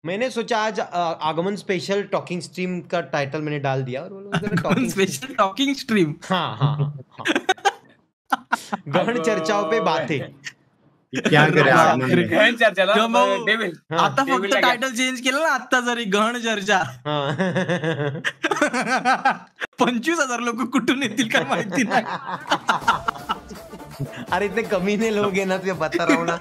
मैंने सोचा आज आगमन स्पेशल टॉकिंग स्ट्रीम का टाइटल मैंने डाल दिया और वो लोग आगमन टॉकिंग स्पेशल टॉकिंग स्ट्रीम। हाँ हाँ हाँ हाँ गहन चर्चाओं पे बातें क्या करे आगमन बापरे. ने? गहन चर्चाला गमव. डेव्हिल हा. आता फक्त डेव्हिलला टायटल चेंज केलं ना आता जरी गहन चर्चा. हाँ 25,000 लोक कुठून येतील काय माहिती नाही. अरे इतने कमीने लोग हैं ना तुझे बता रहा हूँ ना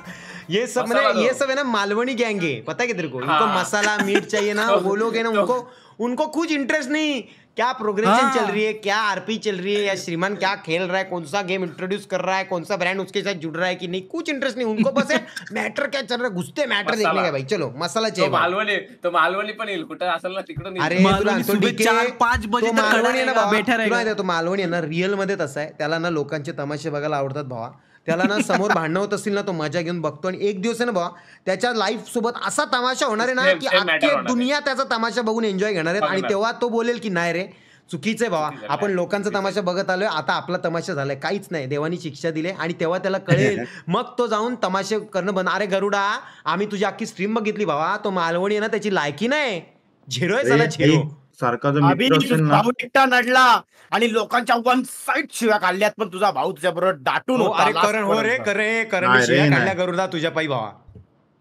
ये सब मसाला मैंने दो. ये सब है ना मालवनी गैंग है पता है क्या तेरे को इनको हाँ. मसाला मीट चाहिए ना वो लोग है ना उनको उनको कुछ इंटरेस्ट नहीं क्या प्रोग्रेशन हाँ. चल रही है क्या आरपी चल रही है या श्रीमान क्या खेल रहा है कौन सा गेम इंट्रोड्यूस कर रहा है कौन सा ब्रांड उसके साथ जुड़ रहा है कि नहीं कुछ इंटरेस्ट नहीं उनको बस है मैटर क्या चल रहा है घुसते मैटर मसाला. देखने का भाई चलो मसाला तो चाहिए भाई. मालवणी पण येईल कुठं असेल ना तिकडून येईल. अरे तुला मालवणी तो सुबह DK 4-5 बजे तो तक खड़ा मालवणी आहे ना रहेगा, भावा, बैठा तुला रहेगा. माहिती आहे, तो मालवणी आहे ना रिअल मध्ये तसा आहे त्याला ना लोकांचे तमाशे बघायला आवडतात भावा त्याला ना समोर भांडणं होत असतील ना तो मजा घेऊन बघतो आणि एक दिवस आहे ना भावा त्याच्या लाईफ सोबत असा तमाशा होणार आहे ना Same- की same matter अख्खी होणार आहे. दुनिया त्याचा तमाशा बघून एन्जॉय घेणार आहेत आणि बघणार. तेव्हा तो बोलेल की नाही रे चुकीचं आहे भावा चुकीचं आहे, आपण नाही. लोकांचा तमाशा बघत आलोय आता आपला तमाशा झालाय काहीच नाही देवानी शिक्षा दिली आणि तेव्हा त्याला कळेल मग तो जाऊन तमाशे करणं बंद अरे गरुडा आम्ही तुझी अख्खी स्ट्रीम बघितली भावा तो मालवणी आहे ना त्याची लायकी नाही झिरो आहे त्याला झिरो सारखा जो अभि मित्र असेल ना भाऊ एकटा नडला आणि लोकांच्या वन साइड शिव्या काढल्यात पण तुझा भाऊ तुझ्या बरोबर दाटून हो, होता अरे last करण हो रे पर्यंत. करे करण नाही रे, शिव्या नाही. काढल्या गरुडा तुझ्या पायी भावा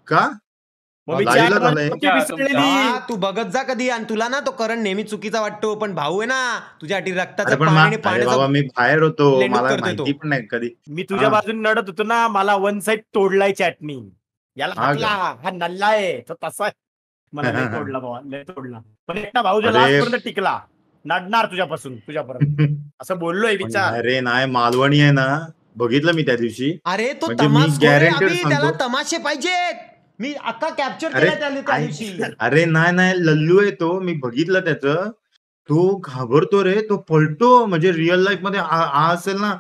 का मग मी लाईव्हला चार झालंय. वर्षाची विसरलेली. हा, तू बघत जा कधी आणि तुला ना तो करण नेहमी चुकीचा वाटतो पण भाऊ आहे ना तुझ्यासाठी अरे रक्ताचं पण पाणी आणि अरे बाबा पाण्याचं मी बाहेर होतो लेंडूक मला करतोय तो. माहिती पण नाही कधी मी तुझ्या हा. बाजूने नडत होतो ना मला वन साइड तोडलाय चॅटनी याला हा हाकला हा नल्ला आहे तो तसा आहे. मला लय तोडला बाबा लय तोडला पण एकटा भाऊ जो अरे. लास्ट पर्यंत टिकला नडणार तुझ्यापासून तुझ्यापर्यंत असं बोललोय विचार अरे नाही मालवणी आहे ना बघितलं मी त्या दिवशी अरे तो म्हणजे मी तमाशखोर आहे guaranteed अभि, त्याला सांगतो. तमाशे पाहिजेत मी अख्खा कॅप्चर अरे, केला त्याला त्या आई- दिवशी अरे नाही लल्लू आहे तो मी बघितलं त्याचं तो घाबरतो रे तो पळतो म्हणजे रिअल लाईफ मध्ये असेल ना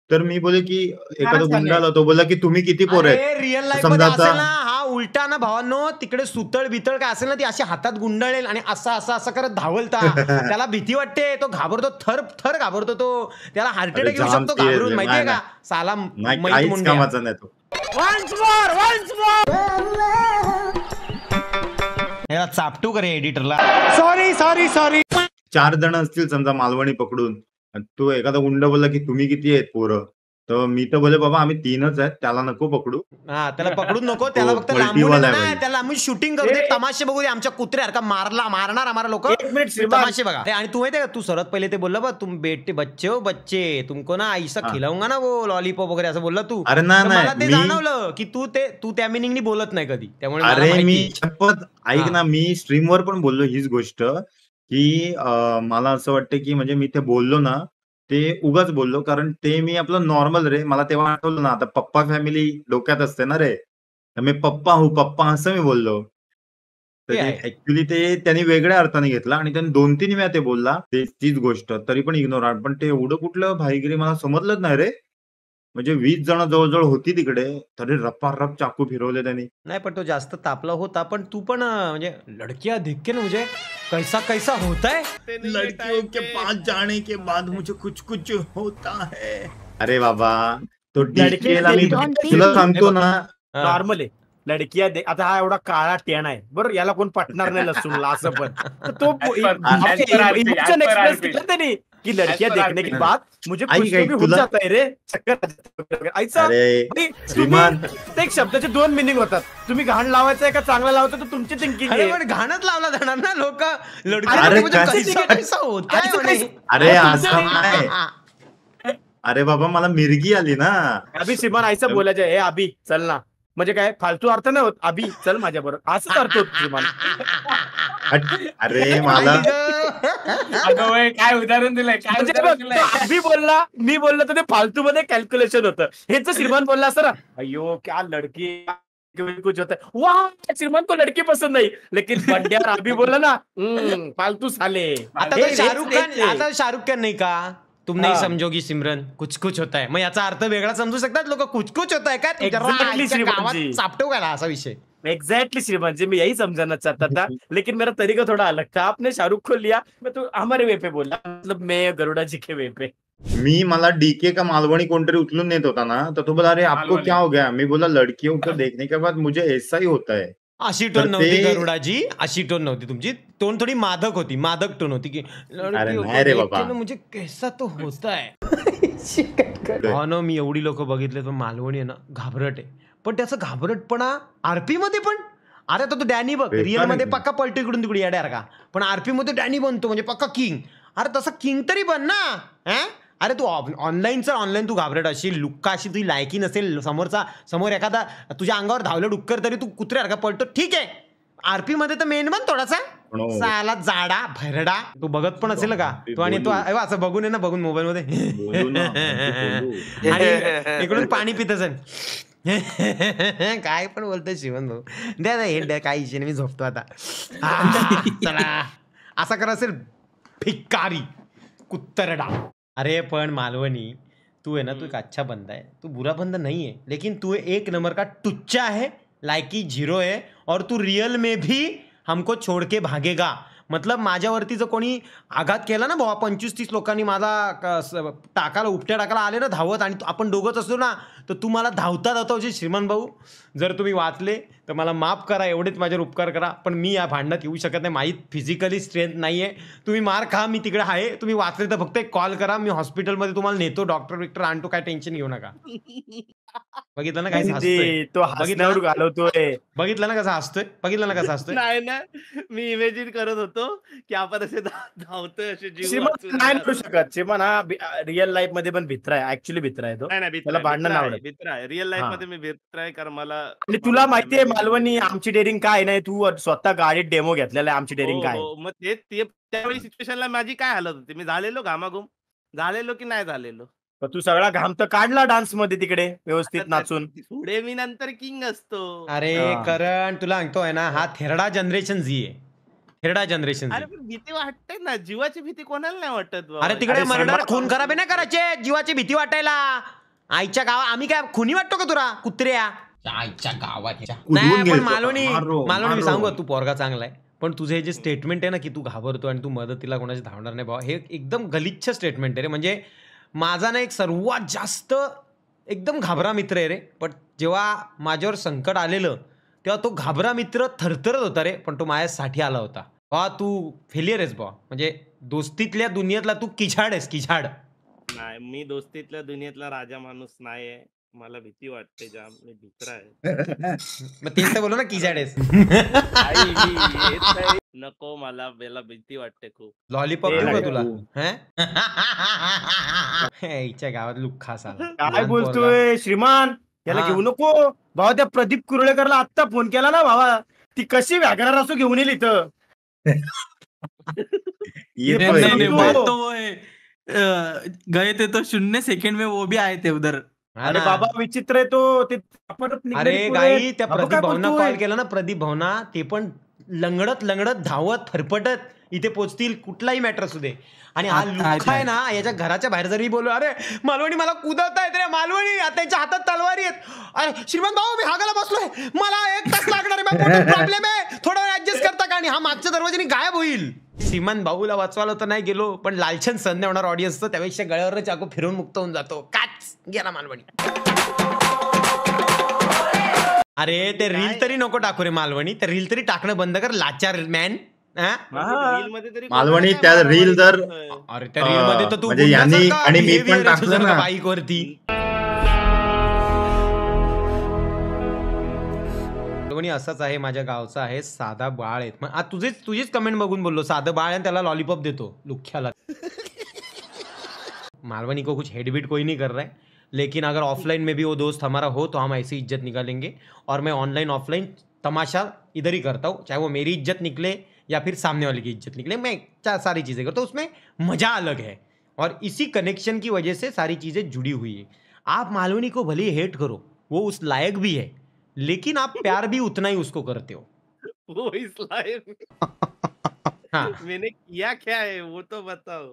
तर मी बोले की एखादा चालेल. गुंडाला तो बोला की तुम्ही किती पोर आहेत अरे रिअल लाईफ समजा मध्ये आता- असेल ना हा उलटा ना भावांनो तिकडे सुतळ बितळ काय असेल ना ती अशी हातात गुंडाळेल आणि असं असं असं करत धावलता त्याला भीती वाटते तो घाबरतो थर थर घाबरतो तो त्याला हार्ट अरे अटॅक येऊ जाम शकतो तेज घाबरून आहे. माहितीये नाही, का साला नाही मैत काहीच मुंड्या. कामाचा नाही तो याला चापटू करे एडिटरला सॉरी 4 जण असतील समजा मालवणी पकडून आणि तो एखादा गुंड बोलला की तुम्ही किती आहेत पोरं तर मी तर बोले बाबा आम्ही 3च आहेत त्याला नको पकडू हा त्याला पकडून नको त्याला तो फक्त पलटीवाला लांबून आहे येणं भाई. ना त्याला आम्ही शूटिंग करू दे ए- तमाशे बघू दे आमच्या कुत्र्यासारखा मारणार आम्हाला लोक एक मिनिट श्रीमान तमाशे बघा आणि तू माहितीये का तू सर्वात पहिले ते बोलला बा तुम बेटे बच्चे हो बच्चे तुमको ना ऐसा हा. खिलाऊंगा ना वो लॉलीपॉप वगैरे असं बोलला तू अरे तर नाही मला ते नाही जाणवलं की तू त्या मिनिंगनी बोलत नाही कधी त्यामुळे मला अरे मी माहिती. शपथ ऐक हा. ना मी स्ट्रीमवर पण बोललो हीच गोष्ट की मला असं वाटतं की म्हणजे मी ते बोललो ना ते उगाच बोललो कारण ते मी आपलं नॉर्मल रे मला तेव्हा आठवलं ना आता पप्पा फॅमिली डोक्यात असते ना रे तर मी पप्पा असं मी बोललो तर ते ते आहे. ऍक्च्युली ते त्यांनी वेगळ्या अर्थाने घेतला आणि त्यांनी 2-3 वेळा ते बोलला तीच गोष्ट तरी पण इग्नोर पण ते एवढं कुठलं भाईगिरी मला समजलंच नाही रे म्हणजे 20 जण जवळजवळ होती तिकडे तरी रप्पा चाकू फिरवले त्यांनी नाही पण तो जास्त तापला होता पण तू पण म्हणजे लडकिया देख के ना मुझे कैसा कैसा होता है लड़कियों के पास जाने के बाद मुझे कुछ कुछ होता है अरे बाबा तो डीकेला मी तुला सांगतो ना हा. नॉर्मल आहे लडकिया आता हा एवढा काळा टेण आहे बरोबर याला कोण पटणार नाही लसूणला असं पण तर तो इमोशन एक्सप्रेस केलं त्याने की लडकिया देखने के बाद मुझे ऐक, कुछ ऐक, भी हो तुला- जाता है रे चक्कर आ जाता है. ऐसा अरे भाई, श्रीमान तुम्ही ते एक शब्दाचे 2 मिनिंग होतात तुम्ही घाण लावायचं आहे का चांगला लावायचं तर तुमची थिंकिंग अरे आहे पण घाणच लावला जाणार ना लोक अरे लडकी काय- कैसा होता है म्हणे. अरे अरे असं नाही अरे बाबा मला मिरगी आली ना अभि श्रीमान ऐसा बोलायचं हे अभि चल ना म्हणजे काय फालतू अर्थ नाही होत अभि चल माझ्या बरोबर असंच अर्थ होत श्रीमान हट. अरे मला अगं वय, काय उदाहरण दिलंय काय म्हणजे उदाहरण बघ, दिलंय तो अभि बोलला मी बोललो तर ते फालतू मध्ये कॅल्क्युलेशन होतं हेच जर श्रीमान बोलला असं ना अयो क्या लडकी कुछ होता है वाह श्रीमान को लड़की पसंद नहीं लेकिन बंड्यावर अभि बोला ना फालतू साले आता हे- तो हेच- शाहरुख खान हेच आहे. आता शाहरुख खान नाही का तुम नहीं हा. समजोगी सिमरन कुछ कुछ होता है मग याचा अर्थ वेगळा समजू शकतात लोक कुछ कुछ होता है का तुझ्या Exactly, राईच्या गावात श्रीमंतजी. चापटो का असा विषय एग्जैक्टली श्रीमान जी मैं यही समझाना चाहता था लेकिन मेरा तरीका थोड़ा अलग था आपने शाहरुख को लिया मैं तो हमारे वे पे बोला मतलब मैं गरुड़ा जी के वे पे मी मला डीके का मालवणी कोणतरी उचलून नेत होता ना तर तो बोला अरे आपको मालवणी. क्या हो गया मी बोला लड़कियों को देखने के बाद मुझे ऐसा ही होता है अशी तर टोन नव्हती ते गरुडाजी, अशी टोन नव्हती तुमची. टोन थोडी मादक होती, मादक टोन होती की अरे लडकी नाही रे देख बाबा. के ना मुझे कैसा तो होता है. हो ना, मी एवढी लोक बघितले पण मालवणी आहे ना घाबरट आहे. पण त्याचं घाबरटपणा आरपी मध्ये पण. अरे तो डॅनी बघ, बेकार रिअल मध्ये आहे. पक्का पलटी इकडून तिकडे येड्यार का, पण आरपी मध्ये डॅनी बनतो म्हणजे पक्का किंग. अरे तसं किंग तरी बन ना. अरे तू ऑनलाईन तू घाबरट असेल, लुक्का अशी तुझी लायकी नसेल, समोर एखादा तुझ्या अंगावर धावलं डुक्कर तरी तू कुत्र्यासारखा पळतो, ठीक आहे. आरपी मध्ये तर मेन बन थोडासा. पण हो, साला जाडा भरडा तू बघत पण असेल का तू, आणि तू बोलू. असं बघून आहे ना, बघून मोबाईल मध्ये बोलू ना, बोलू. आणि इकडून पाणी पित असेल. काय पण बोलतोय शिवन भाऊ. द्या हे द्या, काही इशे नाही, मी झोपतो आता. चला असा कर असेल भिकारी कुत्तरडा. अरे पण मालवणी तू है ना, तू एक अच्छा बंदा है, तू बुरा बंदा नहीं है, लेकिन तू एक नंबर का टुच्चा है, लायकी 0 है, और तू रियल में भी हमको छोड़ के भागेगा. मतलब माझ्यावरती जर कोणी आघात केला ना बाबा, 25-30 लोकांनी माझा टाकाला उपट्या टाकायला आले ना धावत, आणि आपण दोघंच असतो ना, तर तू मला धावता धावता श्रीमान भाऊ जर तुम्ही वाचले तर मला माफ करा, एवढेच माझ्यावर उपकार करा, पण मी या भांडणात येऊ शकत नाही, माझी फिजिकली स्ट्रेंथ नाही आहे. तुम्ही मार खा, मी तिकडे आहे, तुम्ही वाचले तर फक्त एक कॉल करा, मी हॉस्पिटलमध्ये तुम्हाला नेतो, डॉक्टर विक्टर आणतो, काय टेन्शन घेऊ नका. बघितलं ना काय हसतोय, तो हसण्यावर घालवतोय. बघितलं ना कसा हसतोय, बघितलं ना कसा हसतोय. नाही ना, मी इमेजिन करत होतो की आपण असे धावतोय असे जीव श्रीमान वाचून नाही जातो. करू शकत. श्रीमान हा रिअल लाईफ मध्ये पण भित्रा आहे, ऍक्च्युली भित्रा आहे तो. नाही नाही, त्याला भांडणं नाही आवडत. मित्र आहे रिअल लाईफ हा. मध्ये मी मित्र आहे, कारण मला आणि तुला माहितीये मालवणी आमची डेअरिंग काय नाही, तू स्वतः गाडीत डेमो घेतलेला आहे आमची डेअरिंग काय. मग त्यावेळी सिच्युएशनला माझी काय हालत होती, मी झालेलो घामाघूम झालेलो की नाही झालेलो. पण तू सगळा घाम तर काढला डान्स मध्ये तिकडे व्यवस्थित नाचून. पुढे मी नंतर किंग असतो. अरे हा. करण तुला सांगतोय ना, हा थेरडा जनरेशन झी आहे, थेरडा जनरेशन अरे झी. पण भीती वाटते ना, जीवाची भीती कोणाला नाही वाटत बाबा. अरे तिकडे अरे मर्डर सलमान- खून खराबी नाही करायचे, जीवाची भीती वाटायला. आईच्या गावात आम्ही काय खुनी वाटतो का तुला, कुत्र्या आईच्या गावात. उडवून नाही पण गेलतो. मालवणी मारो, मी मारो. सांगू तू पोरगा चांगला आहे, पण तुझे हे जे स्टेटमेंट आहे ना की तू घाबरतो आणि तू मदतीला कोणाची धावणार नाही भावा, हे एकदम गलिच्छ स्टेटमेंट आहे रे. म्हणजे माझा ना एक सर्वात जास्त एकदम घाबरा मित्र आहे रे, पण जेव्हा माझ्यावर संकट आलेलं तेव्हा तो घाबरा मित्र थरथरत होता रे, पण तो माझ्यासाठी आला होता. बा तू फेलियर आहेस बा, म्हणजे दोस्तीतल्या दुनियेतला तू किझाड आहेस, किझाड. नाही, मी दोस्तीतल्या दुनियेतला राजा माणूस नाहीये, मला भीती वाटते जाम, मी भित्र आहे. मग तेच तर बोललो ना, किझाड आहेस. आई, मी येत नाही. नको, मला भीती वाटते खूप. लॉलीपॉप ते देऊ का नाही तुला? तू. हिच्या गावात लुख्खा साला. काय लहान बोलतोय श्रीमान, याला हा. घेऊ नको भावा. त्या प्रदीप कुरळेकरला आत्ता फोन केला ना भावा, ती कशी व्यागणार असो घेऊन येईल इथं. येतोय, नहीं, नहीं, तो- बात येतोय. तो वो है, गए थे तो 0 सेकंड में वो भी आए थे उधर. हा अरे ना. बाबा विचित्र आहे तो. ते परत निघाली अरे पुढे. गाई त्या बाबा प्रदीप काय भाऊंना बोलतोय? कॉल केला ना, प्रदीप भाऊंना, ते पण लंगडत धावत फरफटत इथे पोचतील, कुठलाही मॅटर असू दे. आणि हा आहेत, लुख्खा आहे आहेत. ना, याच्या घराच्या बाहेर जरी बोललो, अरे मालवणी मला कुदवता येत रे, मालवणी आता त्यांच्या हातात तलवारी आहेत. अरे श्रीमंत भाऊ मी हागायला बसलोय, मला 1 तास लागणार आहे, प्रॉब्लेम आहे, थोडा वेळ ऍडजस्ट करता का. आणि हा मागच्या दरवाजाने गायब होईल. श्रीमंत भाऊला वाचवायला तर नाही गेलो, पण लालचंद संध्या होणार ऑडियन्सचं, त्यापेक्षा गळ्यावर चाकू फिरून मुक्त होऊन जातो. काच गेला मालवणी. अरे ते रील तरी नको टाकू रे मालवणी, ते रील तरी टाकणं बंद कर, लाचार मॅन. हा. रीलमध्ये तरी मालवणी कोणाला त्या काय रील जर मारवाडी होतोय? अरे त्या रील मध्ये तर तू म्हणजे यांनी गुंडासारखा आणि मी पण behavior आहे टाकलं तुझं ना. बाईक वरती. मालवणी असाच आहे, माझ्या गावचा आहे, साधा बाळ आहे. मग आज तुझीच कमेंट बघून बोललो, साधं बाळ आहे त्याला लॉलीपॉप देतो लुख्याला. मालवणी को कुछ हेडबिट कोई नहीं कर रहा है, लेकिन अगर ऑफलाइन में भी वो दोस्त हमारा हो तो हम ऐसी इज्जत निकालेंगे. और मैं ऑनलाइन ऑफलाइन तमाशा इधर ही करता हूँ, चाहे वो मेरी इज्जत निकले या फिर सामने वाले की इज्जत निकले, मैं सारी चीज़ें करता हूँ, उसमें मज़ा अलग है. और इसी कनेक्शन की वजह से सारी चीज़ें जुड़ी हुई है. आप मालवणी को भले हेट करो, वो उस लायक भी है, लेकिन आप प्यार भी उतना ही उसको करते हो. वो इस लायक हाँ. मैंने किया क्या है वो तो बताओ.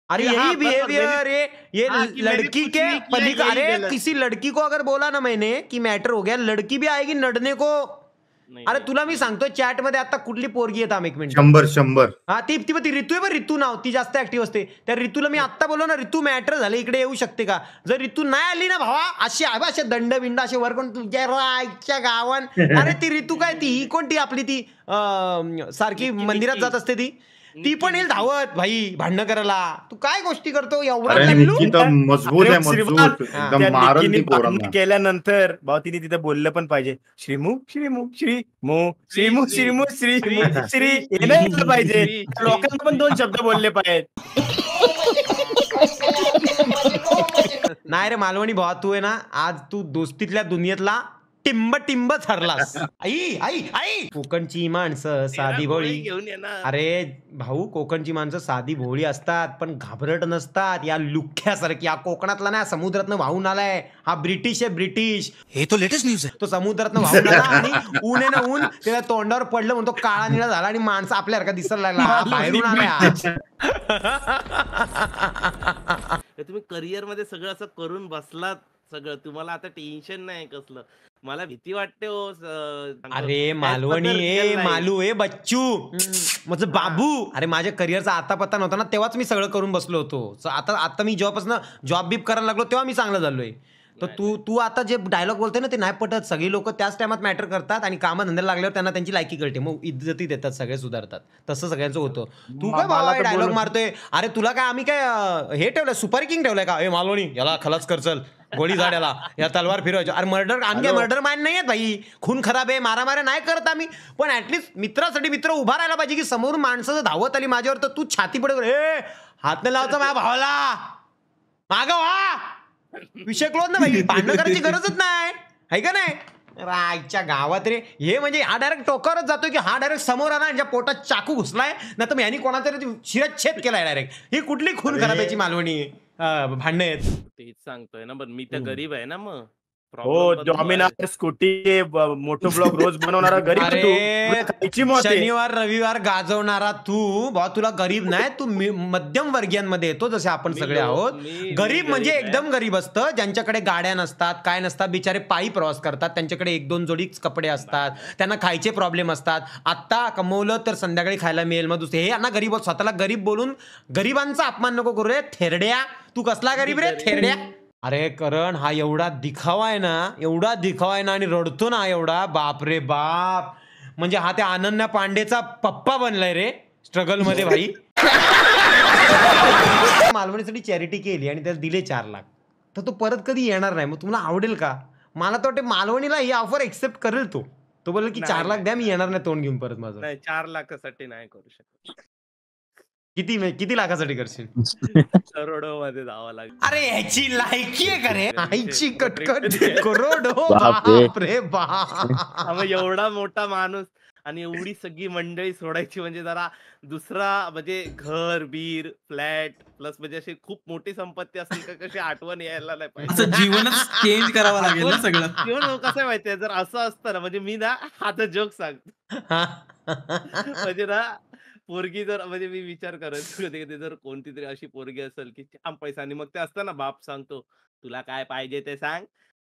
अरे हाँ, यही बस बिहेवियर ये हाँ, कि मैंने लड़की कुछ के नहीं किया, अरे यही गलत. किसी लड़की को अगर बोला ना मैंने कि मैटर हो गया, लड़की भी आएगी नडने को. नाही, अरे नाही. तुला मी सांगतो चॅट मध्ये आता कुठली पोरगी येत आम एक मिनिट 100 हा ती ऋतू आहे बरं, ऋतू नाव, ती जास्त ऍक्टिव्ह असते. त्या ऋतूला मी आत्ता बोललो ना, ऋतू मॅटर झालं, इकडे येऊ शकते का? जर ऋतू नाही आली ना भावा, असे दंड बिंड असे वर कोण तुझ्या रायच्या गावान. अरे ती ऋतू काय, ती ही कोणती आपली ती सारखी निक्की, मंदिरात निक्की. जात असते ती निक्की, पण येईल निक्की. धावत भाई भांडणं करायला. तू काय गोष्टी करतो एवढा अरे टल्लू? निक्की तर मजबूत आहे, मजबूत हा. एकदम मारल ती भांडण पोरांना. केल्यानंतर भाऊ तिने तिथे बोललं पण पाहिजे, श्रीमू श्रीमू श्रीमू श्रीमू श्रीमू श्रीमू श्री हे नाही ऐकलं पाहिजे. लोकांना पण 2 शब्द बोलले पाहिजेत. नाही रे मालवणी भावा, तू आहे ना आज तू दोस्तीतल्या दुनियेतला टिंब टिंब ठरलास. आई आई आई कोकणची माणसं साधी भोळी. घेऊन येणार. अरे भाऊ, कोकणची माणसं साधी भोळी असतात पण घाबरट नसतात. या लुख्यासारखी, या कोकणातला ना समुद्रातनं वाहून आलाय, हा ब्रिटिश आहे, ब्रिटिश. हे तो लेटेस्ट न्यूज है. तो समुद्रातनं वाहून आला आणि ऊन आहे ना ऊन त्याला तोंडावर पडलं म्हणून तो काळा निळा झाला आणि माणसं आपल्यासारखा दिसायला लागला. हा बाहेरून आलाय. तुम्ही करिअर मध्ये सगळं असं करून बसलात सगळं, तुम्हाला आता टेन्शन नाही कसलं. मला भीती वाटते हो अरे मालवणी मालू बच्चू मतलब बाबू. अरे माझ्या करिअरचा आता पत्ता नव्हता ना, तेव्हाच मी सगळं करून बसलो होतो. आता मी जेव्हापासून जॉब बीप करायला लागलो तेव्हा मी चांगलं झालोय. तर तू आता जे डायलॉग बोलते ना ते नाही पटत. सगळी लोक त्याच टायमात मॅटर करतात आणि कामं धंद्याला लागल्यावर त्यांना त्यांची लायकी कळते, मग इज्जती देतात, सगळे सुधारतात. तसं सगळ्यांचं होतं. तू काय बाबा डायलॉग मारतोय? अरे तुला काय आम्ही काय हे ठेवलंय, सुपारी किंग ठेवलंय का? हे मालवणी याला खलास कर, चल गोळी झाड्याला, या तलवार फिरवायच्या. अरे मर्डर, आम्ही काय मर्डर माइंड नाही आहेत भाई. खून खराब आहे, मारामाऱ्या नाही करत आम्ही, पण ऍटलीस्ट मित्रासाठी मित्र उभा राहायला पाहिजे की समोरून माणसं जर धावत आली माझ्यावर तर तू छाती पडे हात नाही लावतो माझ्या भावाला, मागं व्हा, विषय क्लोज ना भाई. भांडण करायची गरजच नाही, आहे का नाही? रायच्या गावात रे हे म्हणजे हा डायरेक्ट टोकावरच जातोय की हा डायरेक्ट समोर आला ज्या पोटात चाकू घुसलाय, नाही तर ह्यानी कोणाचा शिरच्छेद केलाय डायरेक्ट. ही कुठली खून खराब्याची मालवणी भांडणं आहेत? तेच सांगतोय ना, पण मी तर गरीब आहे ना. मग हो, डॉमिनार स्कूटी मोठो ब्लॉग रोज बनवणारा गरीब तू. तुला खायची मौत आहे. शनिवार रविवार गाजवणारा तू भाऊ, तुला गरीब नाही, तू मध्यम वर्गीयांमध्ये येतो जसे आपण सगळे आहोत. गरीब म्हणजे एकदम गरीब असतं, ज्यांच्याकडे गाड्या नसतात, काय नसतात, बिचारे पायी प्रवास करतात, त्यांच्याकडे 1-2 जोडी कपडे असतात, त्यांना खायचे प्रॉब्लेम असतात. आत्ता कमवलं तर संध्याकाळी खायला मिळेल, मग दुसरे हे यांना गरीब, स्वतःला गरीब बोलून गरिबांचा अपमान नको करू रे थेरड्या. तू कसला गरीब रे थेरड्या? अरे करण, हा एवढा दिखावा आहे ना आणि रडतो ना एवढा, बाप रे बाप. म्हणजे हा त्या अनन्या पांडेचा पप्पा बनलाय रे स्ट्रगल मध्ये भाई. मालवणीसाठी चॅरिटी केली आणि त्याला दिले 4 लाख, तर तो परत कधी येणार नाही. मग तुम्हाला आवडेल का? मला तर वाटतं मालवणीला ही ऑफर एक्सेप्ट करेल. तो बोलला की 4 लाख द्या, मी येणार नाही तोंड घेऊन परत माझं. नाही, 4 लाखासाठी नाही करू शकत. किती लाखासाठी करशील? करोडो मध्ये जावं लागेल. अरे ह्याची लायकी आहे का रे? आईची कटकट करोडो, बापरे. बाप रे बाप. मग एवढा मोठा माणूस आणि एवढी सगळी मंडळी सोडायची म्हणजे जरा दुसरा म्हणजे घर बीर फ्लॅट प्लस म्हणजे अशी खूप मोठी संपत्ती असेल का कशी आठवण यायला नाही पाहिजे. असं जीवनच चेंज करावं लागेल ना सगळं. जीवन कसं आहे माहितीये, जर असं असतं ना, म्हणजे मी ना आता जोक सांगतो, म्हणजे ना पोरगी जर म्हणजे मी विचार करत होते जर कोणती तरी अशी पोरगी असेल की छान पैसा, आणि मग ते असतं ना बाप सांगतो तुला काय पाहिजे ते सांग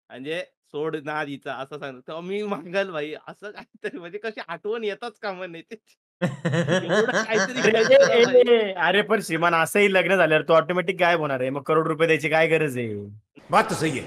म्हणजे सोड ना हिचा असं सांगतो, तेव्हा मी मागाल भाई असं काहीतरी, म्हणजे कशी आठवण येताच कामा नाही एवढं काहीतरी. अरे पण श्रीमान असंही लग्न झाल्यावर तो ऑटोमॅटिक गायब होणार आहे, मग करोड रुपये द्यायची काय गरज आहे? बात तो सही है.